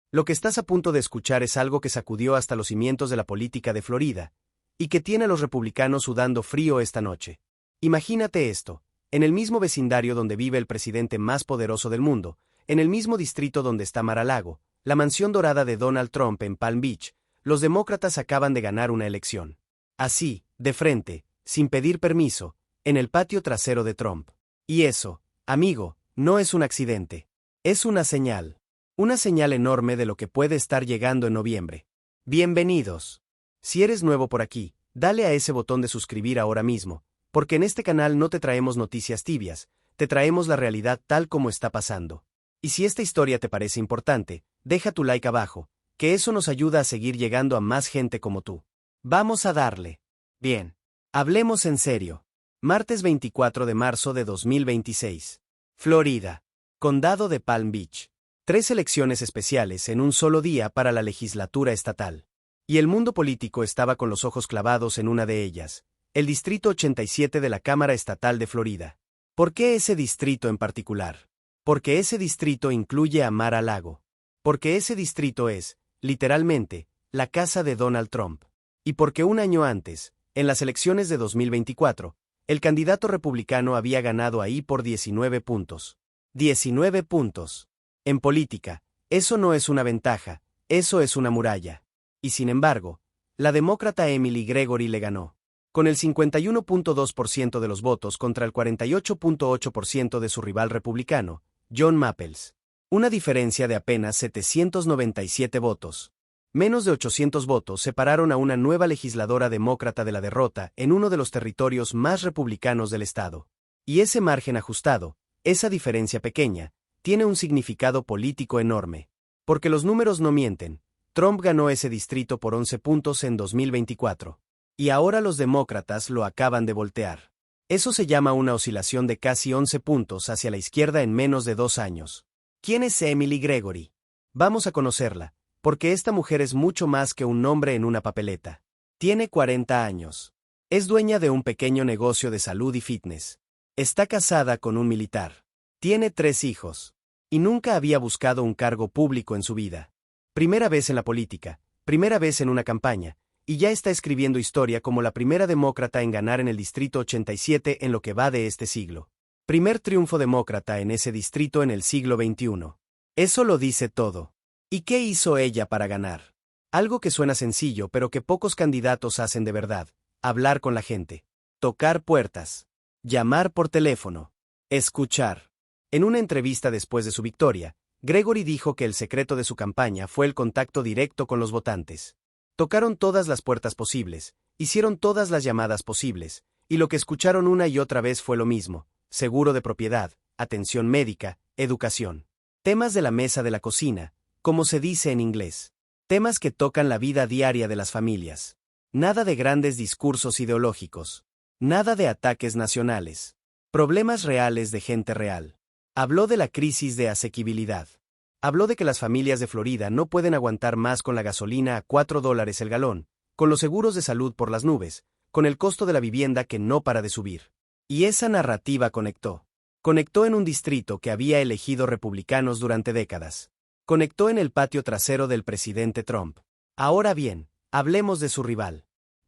Lo que estás a punto de escuchar es algo que sacudió hasta los cimientos de la política de Florida, y que tiene a los republicanos sudando frío esta noche. Imagínate esto, en el mismo vecindario donde vive el presidente más poderoso del mundo, en el mismo distrito donde está Mar-a-Lago, la mansión dorada de Donald Trump en Palm Beach, los demócratas acaban de ganar una elección. Así, de frente, sin pedir permiso, en el patio trasero de Trump. Y eso, amigo, no es un accidente. Es una señal. Una señal enorme de lo que puede estar llegando en noviembre. Bienvenidos. Si eres nuevo por aquí, dale a ese botón de suscribir ahora mismo, porque en este canal no te traemos noticias tibias, te traemos la realidad tal como está pasando. Y si esta historia te parece importante, deja tu like abajo, que eso nos ayuda a seguir llegando a más gente como tú. Vamos a darle. Bien. Hablemos en serio. Martes 24 de marzo de 2026. Florida. Condado de Palm Beach. 3 elecciones especiales en un solo día para la legislatura estatal. Y el mundo político estaba con los ojos clavados en una de ellas, el Distrito 87 de la Cámara Estatal de Florida. ¿Por qué ese distrito en particular? Porque ese distrito incluye a Mar-a-Lago. Porque ese distrito es, literalmente, la casa de Donald Trump. Y porque un año antes, en las elecciones de 2024, el candidato republicano había ganado ahí por 19 puntos. 19 puntos. En política, eso no es una ventaja, eso es una muralla. Y sin embargo, la demócrata Emily Gregory le ganó, con el 51.2% de los votos contra el 48.8% de su rival republicano, John Maples. Una diferencia de apenas 797 votos. Menos de 800 votos separaron a una nueva legisladora demócrata de la derrota en uno de los territorios más republicanos del estado. Y ese margen ajustado, esa diferencia pequeña, tiene un significado político enorme. Porque los números no mienten, Trump ganó ese distrito por 11 puntos en 2024. Y ahora los demócratas lo acaban de voltear. Eso se llama una oscilación de casi 11 puntos hacia la izquierda en menos de 2 años. ¿Quién es Emily Gregory? Vamos a conocerla, porque esta mujer es mucho más que un nombre en una papeleta. Tiene 40 años. Es dueña de un pequeño negocio de salud y fitness. Está casada con un militar. Tiene 3 hijos. Y nunca había buscado un cargo público en su vida. Primera vez en la política, primera vez en una campaña, y ya está escribiendo historia como la primera demócrata en ganar en el Distrito 87 en lo que va de este siglo. Primer triunfo demócrata en ese distrito en el siglo XXI. Eso lo dice todo. ¿Y qué hizo ella para ganar? Algo que suena sencillo pero que pocos candidatos hacen de verdad: hablar con la gente, tocar puertas, llamar por teléfono, escuchar. En una entrevista después de su victoria, Gregory dijo que el secreto de su campaña fue el contacto directo con los votantes. Tocaron todas las puertas posibles, hicieron todas las llamadas posibles, y lo que escucharon una y otra vez fue lo mismo: seguro de propiedad, atención médica, educación. Temas de la mesa de la cocina, como se dice en inglés. Temas que tocan la vida diaria de las familias. Nada de grandes discursos ideológicos. Nada de ataques nacionales. Problemas reales de gente real. Habló de la crisis de asequibilidad. Habló de que las familias de Florida no pueden aguantar más con la gasolina a $4 el galón, con los seguros de salud por las nubes, con el costo de la vivienda que no para de subir. Y esa narrativa conectó. Conectó en un distrito que había elegido republicanos durante décadas. Conectó en el patio trasero del presidente Trump. Ahora bien, hablemos de su rival.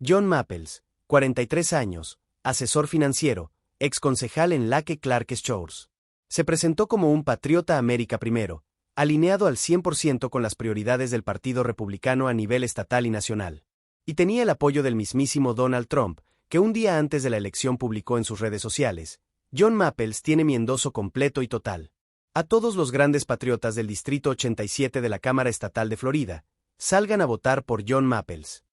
John Maples, 43 años, asesor financiero, exconcejal en Lake Clark Shores. Se presentó como un patriota América primero, alineado al 100% con las prioridades del Partido Republicano a nivel estatal y nacional. Y tenía el apoyo del mismísimo Donald Trump, que un día antes de la elección publicó en sus redes sociales: John Maples tiene mi endoso completo y total. A todos los grandes patriotas del Distrito 87 de la Cámara Estatal de Florida, salgan a votar por John Maples.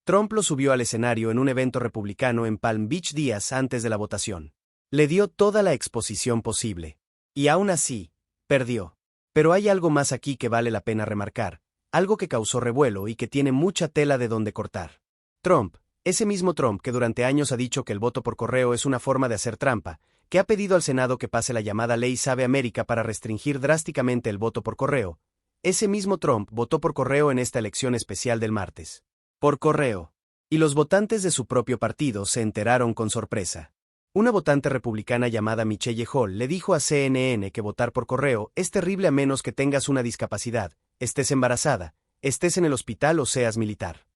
Trump lo subió al escenario en un evento republicano en Palm Beach días antes de la votación. Le dio toda la exposición posible. Y aún así, perdió. Pero hay algo más aquí que vale la pena remarcar, algo que causó revuelo y que tiene mucha tela de donde cortar. Trump, ese mismo Trump que durante años ha dicho que el voto por correo es una forma de hacer trampa, que ha pedido al Senado que pase la llamada Ley Sabe América para restringir drásticamente el voto por correo, ese mismo Trump votó por correo en esta elección especial del martes. Por correo. Y los votantes de su propio partido se enteraron con sorpresa. Una votante republicana llamada Michelle Hall le dijo a CNN que votar por correo es terrible a menos que tengas una discapacidad, estés embarazada, estés en el hospital o seas militar.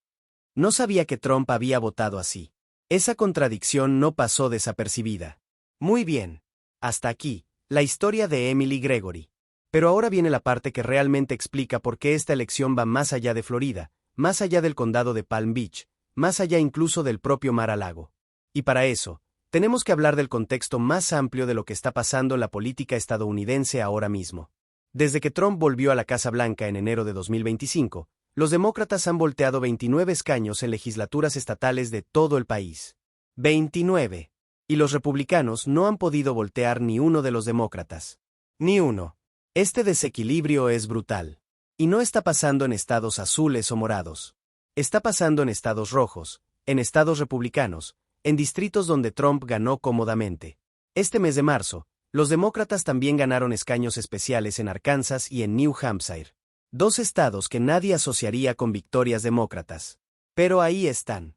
No sabía que Trump había votado así. Esa contradicción no pasó desapercibida. Muy bien. Hasta aquí, la historia de Emily Gregory. Pero ahora viene la parte que realmente explica por qué esta elección va más allá de Florida, más allá del condado de Palm Beach, más allá incluso del propio Mar-a-Lago. Y para eso, tenemos que hablar del contexto más amplio de lo que está pasando en la política estadounidense ahora mismo. Desde que Trump volvió a la Casa Blanca en enero de 2025, los demócratas han volteado 29 escaños en legislaturas estatales de todo el país. 29. Y los republicanos no han podido voltear ni uno de los demócratas. Ni uno. Este desequilibrio es brutal. Y no está pasando en estados azules o morados. Está pasando en estados rojos, en estados republicanos, en distritos donde Trump ganó cómodamente. Este mes de marzo, los demócratas también ganaron escaños especiales en Arkansas y en New Hampshire. Dos estados que nadie asociaría con victorias demócratas. Pero ahí están.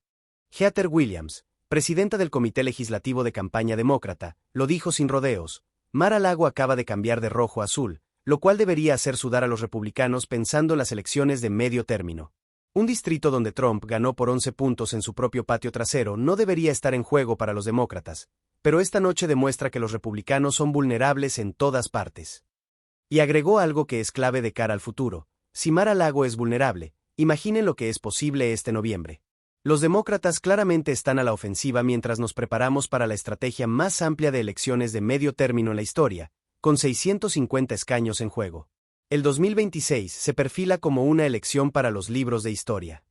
Heather Williams, presidenta del Comité Legislativo de Campaña Demócrata, lo dijo sin rodeos: Mar-a-Lago acaba de cambiar de rojo a azul, lo cual debería hacer sudar a los republicanos pensando en las elecciones de medio término. Un distrito donde Trump ganó por 11 puntos en su propio patio trasero no debería estar en juego para los demócratas, pero esta noche demuestra que los republicanos son vulnerables en todas partes. Y agregó algo que es clave de cara al futuro: si Mar-a-Lago es vulnerable, imaginen lo que es posible este noviembre. Los demócratas claramente están a la ofensiva mientras nos preparamos para la estrategia más amplia de elecciones de medio término en la historia, con 650 escaños en juego. El 2026 se perfila como una elección para los libros de historia.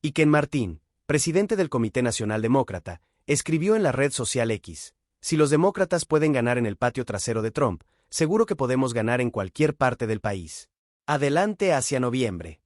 Y Ken Martín, presidente del Comité Nacional Demócrata, escribió en la red social X: si los demócratas pueden ganar en el patio trasero de Trump, seguro que podemos ganar en cualquier parte del país. Adelante hacia noviembre.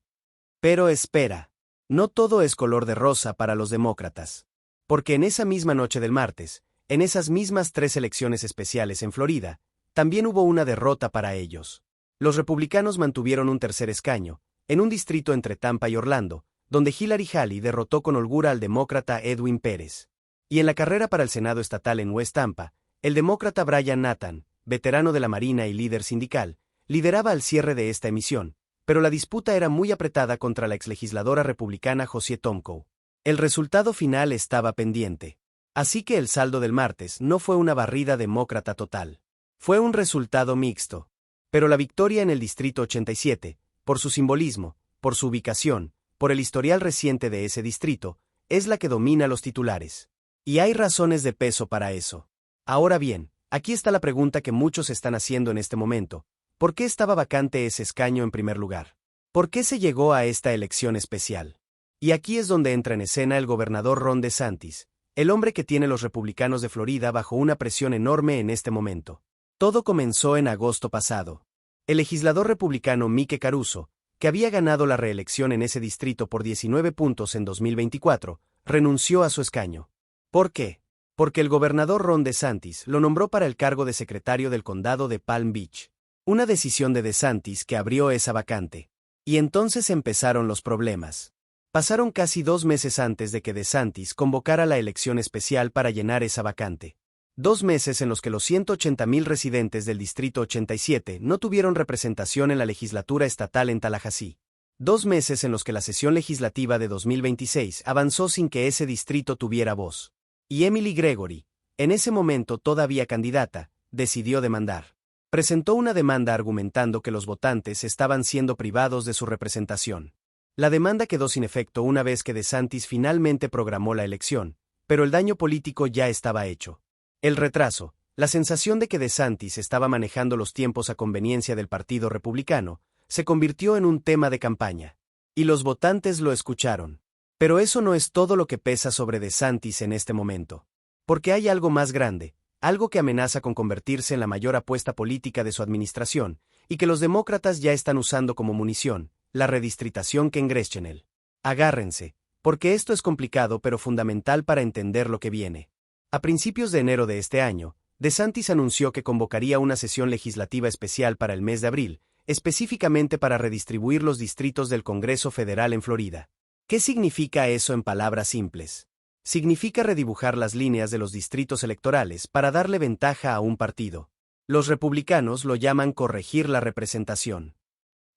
Pero espera. No todo es color de rosa para los demócratas. Porque en esa misma noche del martes, en esas mismas 3 elecciones especiales en Florida, también hubo una derrota para ellos. Los republicanos mantuvieron un tercer escaño, en un distrito entre Tampa y Orlando, donde Hillary Haley derrotó con holgura al demócrata Edwin Pérez. Y en la carrera para el Senado estatal en West Tampa, el demócrata Brian Nathan, veterano de la Marina y líder sindical, lideraba al cierre de esta emisión, pero la disputa era muy apretada contra la exlegisladora republicana Josie Tomkow. El resultado final estaba pendiente. Así que el saldo del martes no fue una barrida demócrata total. Fue un resultado mixto. Pero la victoria en el Distrito 87, por su simbolismo, por su ubicación, por el historial reciente de ese distrito, es la que domina los titulares. Y hay razones de peso para eso. Ahora bien, aquí está la pregunta que muchos están haciendo en este momento: ¿por qué estaba vacante ese escaño en primer lugar? ¿Por qué se llegó a esta elección especial? Y aquí es donde entra en escena el gobernador Ron DeSantis, el hombre que tiene los republicanos de Florida bajo una presión enorme en este momento. Todo comenzó en agosto pasado. El legislador republicano Mike Caruso, que había ganado la reelección en ese distrito por 19 puntos en 2024, renunció a su escaño. ¿Por qué? Porque el gobernador Ron DeSantis lo nombró para el cargo de secretario del condado de Palm Beach. Una decisión de DeSantis que abrió esa vacante. Y entonces empezaron los problemas. Pasaron casi 2 meses antes de que DeSantis convocara la elección especial para llenar esa vacante. 2 meses en los que los 180,000 residentes del Distrito 87 no tuvieron representación en la legislatura estatal en Tallahassee. 2 meses en los que la sesión legislativa de 2026 avanzó sin que ese distrito tuviera voz. Y Emily Gregory, en ese momento todavía candidata, decidió demandar. Presentó una demanda argumentando que los votantes estaban siendo privados de su representación. La demanda quedó sin efecto una vez que DeSantis finalmente programó la elección, pero el daño político ya estaba hecho. El retraso, la sensación de que DeSantis estaba manejando los tiempos a conveniencia del Partido Republicano, se convirtió en un tema de campaña. Y los votantes lo escucharon. Pero eso no es todo lo que pesa sobre DeSantis en este momento. Porque hay algo más grande, algo que amenaza con convertirse en la mayor apuesta política de su administración, y que los demócratas ya están usando como munición: la redistritación congressional. Agárrense, porque esto es complicado pero fundamental para entender lo que viene. A principios de enero de este año, DeSantis anunció que convocaría una sesión legislativa especial para el mes de abril, específicamente para redistribuir los distritos del Congreso Federal en Florida. ¿Qué significa eso en palabras simples? Significa redibujar las líneas de los distritos electorales para darle ventaja a un partido. Los republicanos lo llaman corregir la representación.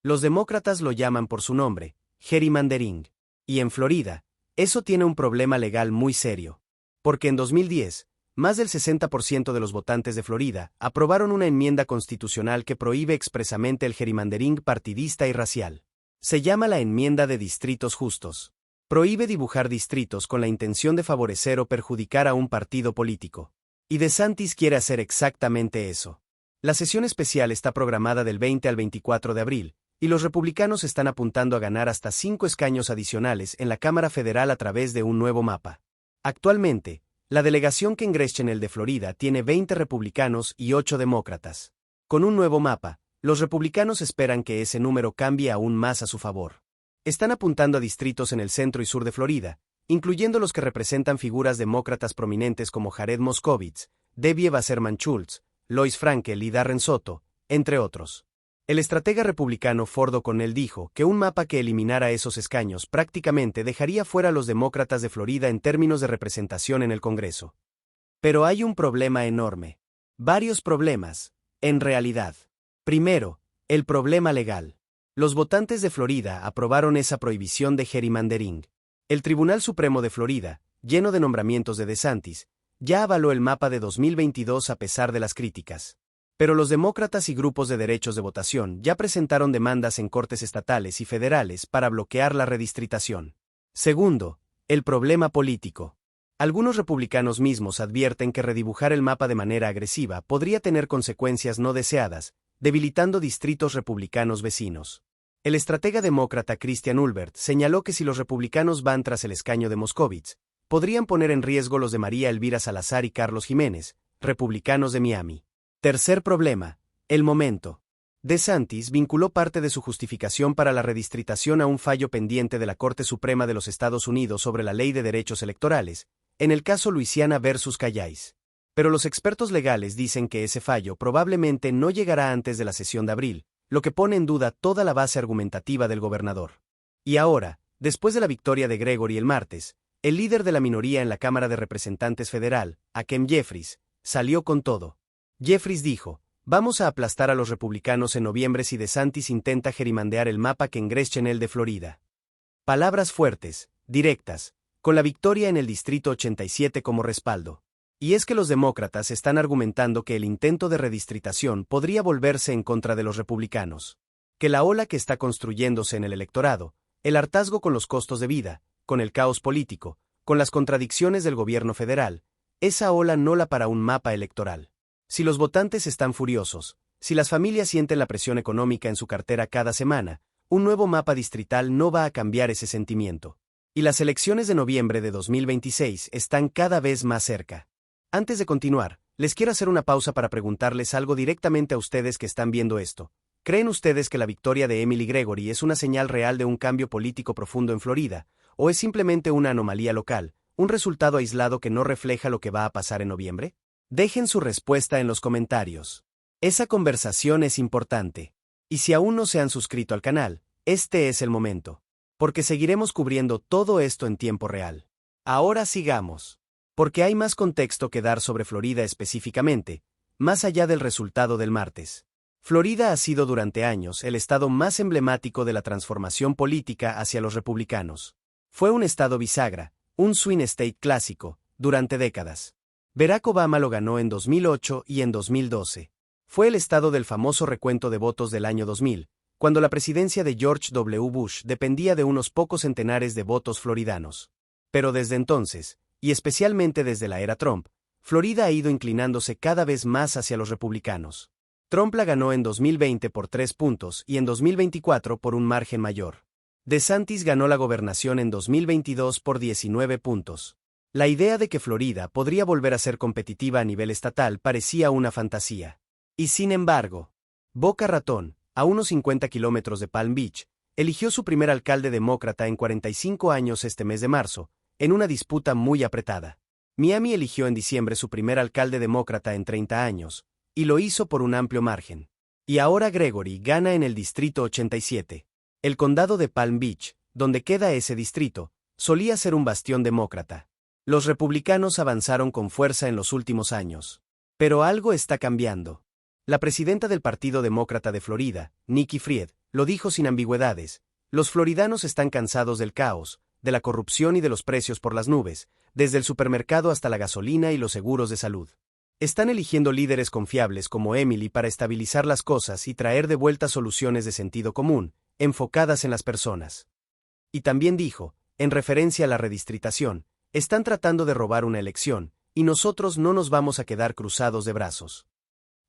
Los demócratas lo llaman por su nombre, gerrymandering. Y en Florida, eso tiene un problema legal muy serio. Porque en 2010, más del 60% de los votantes de Florida aprobaron una enmienda constitucional que prohíbe expresamente el gerrymandering partidista y racial. Se llama la Enmienda de Distritos Justos. Prohíbe dibujar distritos con la intención de favorecer o perjudicar a un partido político. Y DeSantis quiere hacer exactamente eso. La sesión especial está programada del 20 al 24 de abril, y los republicanos están apuntando a ganar hasta 5 escaños adicionales en la Cámara Federal a través de un nuevo mapa. Actualmente, la delegación congresional de Florida tiene 20 republicanos y 8 demócratas. Con un nuevo mapa, los republicanos esperan que ese número cambie aún más a su favor. Están apuntando a distritos en el centro y sur de Florida, incluyendo los que representan figuras demócratas prominentes como Jared Moskowitz, Debbie Wasserman Schultz, Lois Frankel y Darren Soto, entre otros. El estratega republicano Ford O'Connell dijo que un mapa que eliminara esos escaños prácticamente dejaría fuera a los demócratas de Florida en términos de representación en el Congreso. Pero hay un problema enorme. Varios problemas, en realidad. Primero, el problema legal. Los votantes de Florida aprobaron esa prohibición de gerrymandering. El Tribunal Supremo de Florida, lleno de nombramientos de DeSantis, ya avaló el mapa de 2022 a pesar de las críticas. Pero los demócratas y grupos de derechos de votación ya presentaron demandas en cortes estatales y federales para bloquear la redistritación. Segundo, el problema político. Algunos republicanos mismos advierten que redibujar el mapa de manera agresiva podría tener consecuencias no deseadas, debilitando distritos republicanos vecinos. El estratega demócrata Christian Ulbert señaló que si los republicanos van tras el escaño de Moskowitz, podrían poner en riesgo los de María Elvira Salazar y Carlos Jiménez, republicanos de Miami. Tercer problema, el momento. DeSantis vinculó parte de su justificación para la redistritación a un fallo pendiente de la Corte Suprema de los Estados Unidos sobre la Ley de Derechos Electorales, en el caso Louisiana versus Calais. Pero los expertos legales dicen que ese fallo probablemente no llegará antes de la sesión de abril, lo que pone en duda toda la base argumentativa del gobernador. Y ahora, después de la victoria de Gregory el martes, el líder de la minoría en la Cámara de Representantes Federal, Hakeem Jeffries, salió con todo. Jeffries dijo, vamos a aplastar a los republicanos en noviembre si DeSantis intenta gerrymandear el mapa congresional de Florida. Palabras fuertes, directas, con la victoria en el Distrito 87 como respaldo. Y es que los demócratas están argumentando que el intento de redistritación podría volverse en contra de los republicanos. Que la ola que está construyéndose en el electorado, el hartazgo con los costos de vida, con el caos político, con las contradicciones del gobierno federal, esa ola no la para un mapa electoral. Si los votantes están furiosos, si las familias sienten la presión económica en su cartera cada semana, un nuevo mapa distrital no va a cambiar ese sentimiento. Y las elecciones de noviembre de 2026 están cada vez más cerca. Antes de continuar, les quiero hacer una pausa para preguntarles algo directamente a ustedes que están viendo esto. ¿Creen ustedes que la victoria de Emily Gregory es una señal real de un cambio político profundo en Florida, o es simplemente una anomalía local, un resultado aislado que no refleja lo que va a pasar en noviembre? Dejen su respuesta en los comentarios. Esa conversación es importante. Y si aún no se han suscrito al canal, este es el momento. Porque seguiremos cubriendo todo esto en tiempo real. Ahora sigamos. Porque hay más contexto que dar sobre Florida específicamente, más allá del resultado del martes. Florida ha sido durante años el estado más emblemático de la transformación política hacia los republicanos. Fue un estado bisagra, un swing state clásico, durante décadas. Barack Obama lo ganó en 2008 y en 2012. Fue el estado del famoso recuento de votos del año 2000, cuando la presidencia de George W. Bush dependía de unos pocos centenares de votos floridanos. Pero desde entonces, y especialmente desde la era Trump, Florida ha ido inclinándose cada vez más hacia los republicanos. Trump la ganó en 2020 por 3 puntos y en 2024 por un margen mayor. DeSantis ganó la gobernación en 2022 por 19 puntos. La idea de que Florida podría volver a ser competitiva a nivel estatal parecía una fantasía. Y sin embargo, Boca Ratón, a unos 50 kilómetros de Palm Beach, eligió su primer alcalde demócrata en 45 años este mes de marzo, en una disputa muy apretada. Miami eligió en diciembre su primer alcalde demócrata en 30 años, y lo hizo por un amplio margen. Y ahora Gregory gana en el Distrito 87. El condado de Palm Beach, donde queda ese distrito, solía ser un bastión demócrata. Los republicanos avanzaron con fuerza en los últimos años. Pero algo está cambiando. La presidenta del Partido Demócrata de Florida, Nikki Fried, Lo dijo sin ambigüedades. Los floridanos están cansados del caos, de la corrupción y de los precios por las nubes, desde el supermercado hasta la gasolina y los seguros de salud. Están eligiendo líderes confiables como Emily para estabilizar las cosas y traer de vuelta soluciones de sentido común, enfocadas en las personas. Y también dijo, en referencia a la redistritación, están tratando de robar una elección, y nosotros no nos vamos a quedar cruzados de brazos.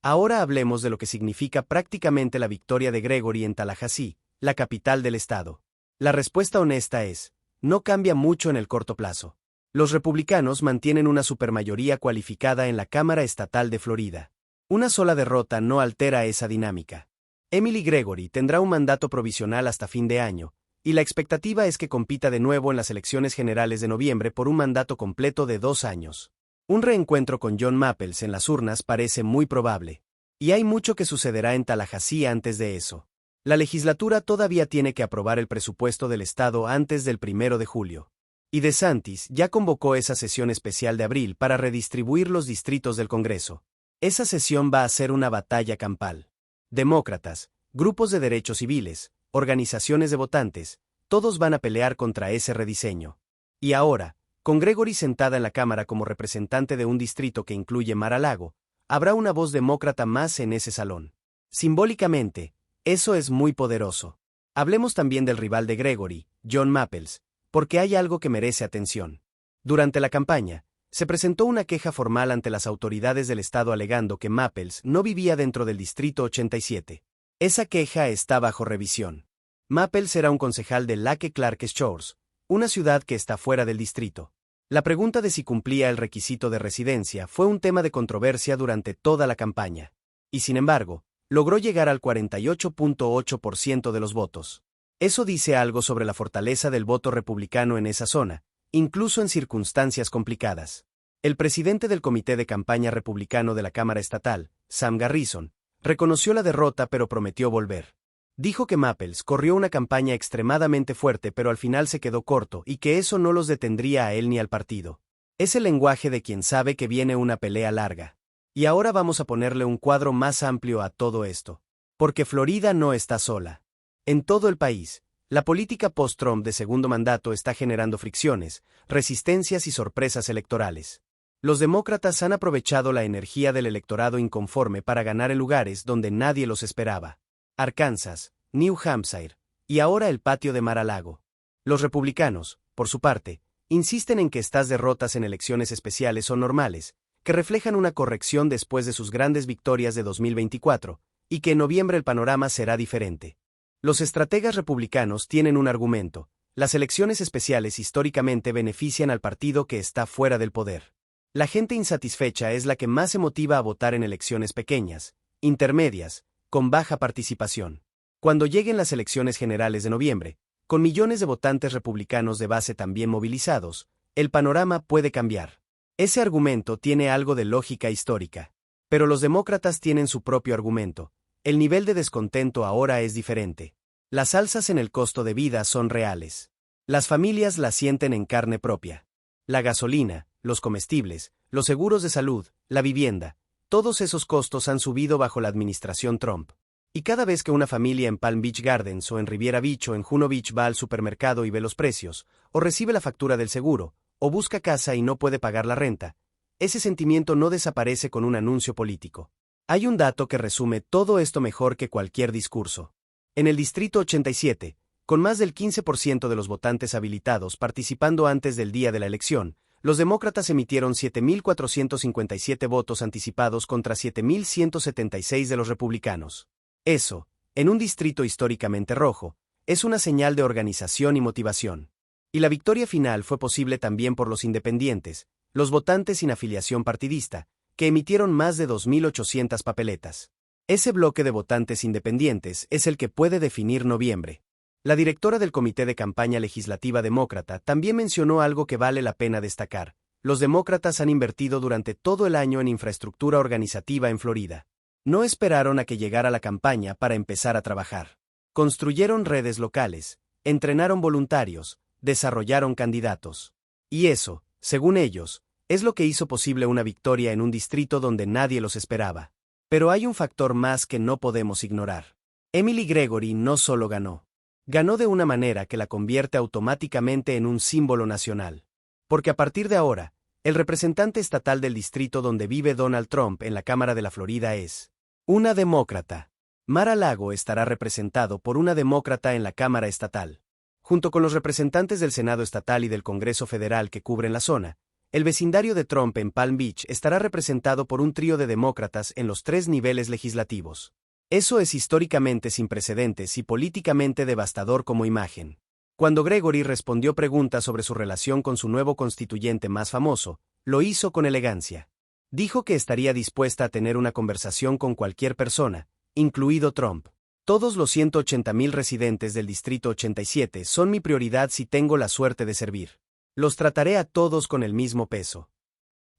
Ahora hablemos de lo que significa prácticamente la victoria de Gregory en Tallahassee, la capital del estado. La respuesta honesta es, no cambia mucho en el corto plazo. Los republicanos mantienen una supermayoría cualificada en la Cámara Estatal de Florida. Una sola derrota no altera esa dinámica. Emily Gregory tendrá un mandato provisional hasta fin de año, y la expectativa es que compita de nuevo en las elecciones generales de noviembre por un mandato completo de 2 años. Un reencuentro con John Maples en las urnas parece muy probable. Y hay mucho que sucederá en Tallahassee antes de eso. La legislatura todavía tiene que aprobar el presupuesto del estado antes del 1 de julio. Y DeSantis ya convocó esa sesión especial de abril para redistribuir los distritos del Congreso. Esa sesión va a ser una batalla campal. Demócratas, grupos de derechos civiles, organizaciones de votantes, todos van a pelear contra ese rediseño. Y ahora, con Gregory sentada en la Cámara como representante de un distrito que incluye Mar-a-Lago, habrá una voz demócrata más en ese salón. Simbólicamente, eso es muy poderoso. Hablemos también del rival de Gregory, John Maples, porque hay algo que merece atención. Durante la campaña, se presentó una queja formal ante las autoridades del estado alegando que Maples no vivía dentro del Distrito 87. Esa queja está bajo revisión. Maples era un concejal de Lake Clark Shores, una ciudad que está fuera del distrito. La pregunta de si cumplía el requisito de residencia fue un tema de controversia durante toda la campaña. Y sin embargo, logró llegar al 48.8% de los votos. Eso dice algo sobre la fortaleza del voto republicano en esa zona, incluso en circunstancias complicadas. El presidente del comité de campaña republicano de la Cámara Estatal, Sam Garrison, reconoció la derrota pero prometió volver. Dijo que Maples corrió una campaña extremadamente fuerte pero al final se quedó corto y que eso no los detendría a él ni al partido. Es el lenguaje de quien sabe que viene una pelea larga. Y ahora vamos a ponerle un cuadro más amplio a todo esto. Porque Florida no está sola. En todo el país, la política post-Trump de segundo mandato está generando fricciones, resistencias y sorpresas electorales. Los demócratas han aprovechado la energía del electorado inconforme para ganar en lugares donde nadie los esperaba. Arkansas, New Hampshire, y ahora el patio de Mar-a-Lago. Los republicanos, por su parte, insisten en que estas derrotas en elecciones especiales son normales, que reflejan una corrección después de sus grandes victorias de 2024, y que en noviembre el panorama será diferente. Los estrategas republicanos tienen un argumento: las elecciones especiales históricamente benefician al partido que está fuera del poder. La gente insatisfecha es la que más se motiva a votar en elecciones pequeñas, intermedias, con baja participación. Cuando lleguen las elecciones generales de noviembre, con millones de votantes republicanos de base también movilizados, el panorama puede cambiar. Ese argumento tiene algo de lógica histórica. Pero los demócratas tienen su propio argumento. El nivel de descontento ahora es diferente. Las alzas en el costo de vida son reales. Las familias las sienten en carne propia. La gasolina, los comestibles, los seguros de salud, la vivienda, todos esos costos han subido bajo la administración Trump. Y cada vez que una familia en Palm Beach Gardens o en Riviera Beach o en Juno Beach va al supermercado y ve los precios, o recibe la factura del seguro, o busca casa y no puede pagar la renta, ese sentimiento no desaparece con un anuncio político. Hay un dato que resume todo esto mejor que cualquier discurso. En el Distrito 87, con más del 15% de los votantes habilitados participando antes del día de la elección, los demócratas emitieron 7.457 votos anticipados contra 7.176 de los republicanos. Eso, en un distrito históricamente rojo, es una señal de organización y motivación. Y la victoria final fue posible también por los independientes, los votantes sin afiliación partidista, que emitieron más de 2.800 papeletas. Ese bloque de votantes independientes es el que puede definir noviembre. La directora del Comité de Campaña Legislativa Demócrata también mencionó algo que vale la pena destacar. Los demócratas han invertido durante todo el año en infraestructura organizativa en Florida. No esperaron a que llegara la campaña para empezar a trabajar. Construyeron redes locales, entrenaron voluntarios, desarrollaron candidatos. Y eso, según ellos, es lo que hizo posible una victoria en un distrito donde nadie los esperaba. Pero hay un factor más que no podemos ignorar. Emily Gregory no solo ganó. Ganó de una manera que la convierte automáticamente en un símbolo nacional. Porque a partir de ahora, el representante estatal del distrito donde vive Donald Trump en la Cámara de la Florida es una demócrata. Mar-a-Lago estará representado por una demócrata en la Cámara estatal. Junto con los representantes del Senado estatal y del Congreso federal que cubren la zona, el vecindario de Trump en Palm Beach estará representado por un trío de demócratas en los 3 niveles legislativos. Eso es históricamente sin precedentes y políticamente devastador como imagen. Cuando Gregory respondió preguntas sobre su relación con su nuevo constituyente más famoso, lo hizo con elegancia. Dijo que estaría dispuesta a tener una conversación con cualquier persona, incluido Trump. Todos los 180,000 residentes del Distrito 87 son mi prioridad si tengo la suerte de servir. Los trataré a todos con el mismo peso.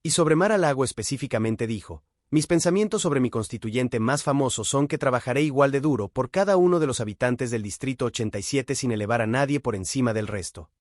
Y sobre Mar-a-Lago específicamente dijo, mis pensamientos sobre mi constituyente más famoso son que trabajaré igual de duro por cada uno de los habitantes del Distrito 87 sin elevar a nadie por encima del resto.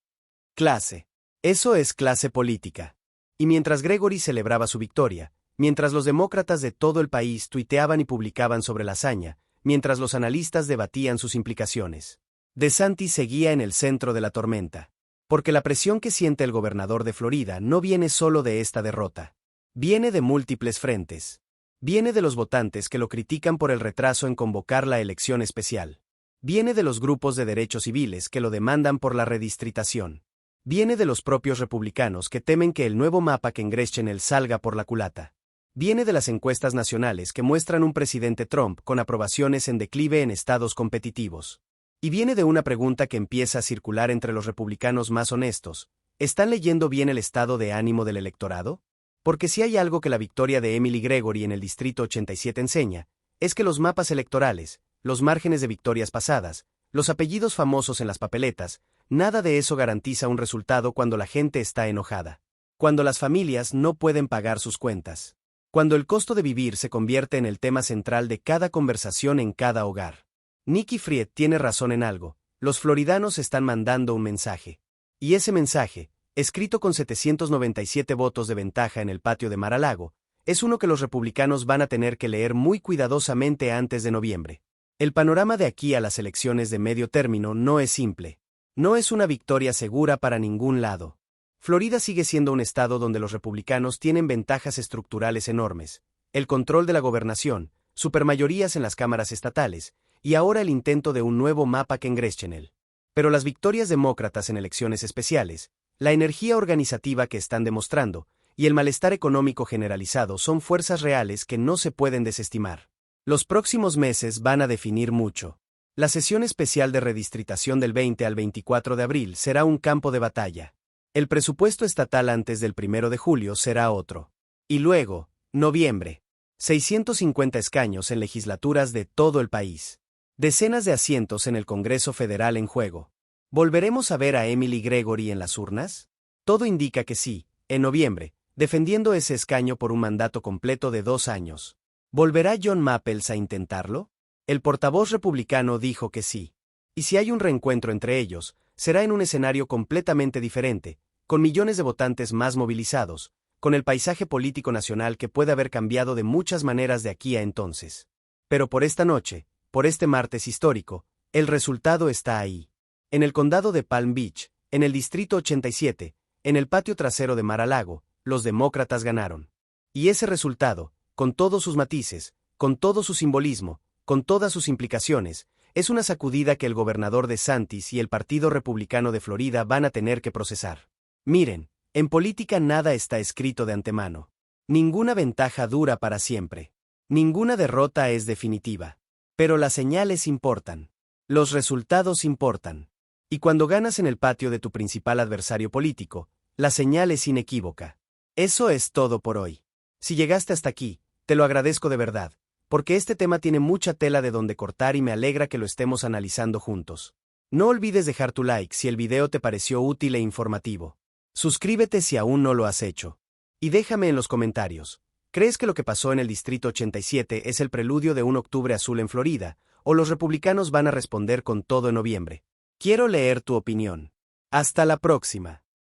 Clase. Eso es clase política. Y mientras Gregory celebraba su victoria, mientras los demócratas de todo el país tuiteaban y publicaban sobre la hazaña, mientras los analistas debatían sus implicaciones, DeSantis seguía en el centro de la tormenta. Porque la presión que siente el gobernador de Florida no viene solo de esta derrota. Viene de múltiples frentes. Viene de los votantes que lo critican por el retraso en convocar la elección especial. Viene de los grupos de derechos civiles que lo demandan por la redistritación. Viene de los propios republicanos que temen que el nuevo mapa Congressional salga por la culata. Viene de las encuestas nacionales que muestran un presidente Trump con aprobaciones en declive en estados competitivos. Y viene de una pregunta que empieza a circular entre los republicanos más honestos. ¿Están leyendo bien el estado de ánimo del electorado? Porque si hay algo que la victoria de Emily Gregory en el Distrito 87 enseña, es que los mapas electorales, los márgenes de victorias pasadas, los apellidos famosos en las papeletas, nada de eso garantiza un resultado cuando la gente está enojada. Cuando las familias no pueden pagar sus cuentas. Cuando el costo de vivir se convierte en el tema central de cada conversación en cada hogar. Nikki Fried tiene razón en algo, los floridanos están mandando un mensaje. Y ese mensaje, escrito con 797 votos de ventaja en el patio de Mar-a-Lago, es uno que los republicanos van a tener que leer muy cuidadosamente antes de noviembre. El panorama de aquí a las elecciones de medio término no es simple. No es una victoria segura para ningún lado. Florida sigue siendo un estado donde los republicanos tienen ventajas estructurales enormes, el control de la gobernación, supermayorías en las cámaras estatales, y ahora el intento de un nuevo mapa Congressional. Pero las victorias demócratas en elecciones especiales, la energía organizativa que están demostrando, y el malestar económico generalizado son fuerzas reales que no se pueden desestimar. Los próximos meses van a definir mucho. La sesión especial de redistritación del 20 al 24 de abril será un campo de batalla. El presupuesto estatal antes del 1 de julio será otro. Y luego, noviembre. 650 escaños en legislaturas de todo el país. Decenas de asientos en el Congreso Federal en juego. ¿Volveremos a ver a Emily Gregory en las urnas? Todo indica que sí, en noviembre, defendiendo ese escaño por un mandato completo de 2 años. ¿Volverá John Maples a intentarlo? El portavoz republicano dijo que sí. Y si hay un reencuentro entre ellos, será en un escenario completamente diferente, con millones de votantes más movilizados, con el paisaje político nacional que puede haber cambiado de muchas maneras de aquí a entonces. Pero por esta noche, por este martes histórico, el resultado está ahí. En el condado de Palm Beach, en el Distrito 87, en el patio trasero de Mar-a-Lago, los demócratas ganaron. Y ese resultado, con todos sus matices, con todo su simbolismo, con todas sus implicaciones, es una sacudida que el gobernador DeSantis y el Partido Republicano de Florida van a tener que procesar. Miren, en política nada está escrito de antemano. Ninguna ventaja dura para siempre. Ninguna derrota es definitiva. Pero las señales importan. Los resultados importan. Y cuando ganas en el patio de tu principal adversario político, la señal es inequívoca. Eso es todo por hoy. Si llegaste hasta aquí, te lo agradezco de verdad, porque este tema tiene mucha tela de donde cortar y me alegra que lo estemos analizando juntos. No olvides dejar tu like si el video te pareció útil e informativo. Suscríbete si aún no lo has hecho. Y déjame en los comentarios. ¿Crees que lo que pasó en el Distrito 87 es el preludio de un octubre azul en Florida, o los republicanos van a responder con todo en noviembre? Quiero leer tu opinión. Hasta la próxima.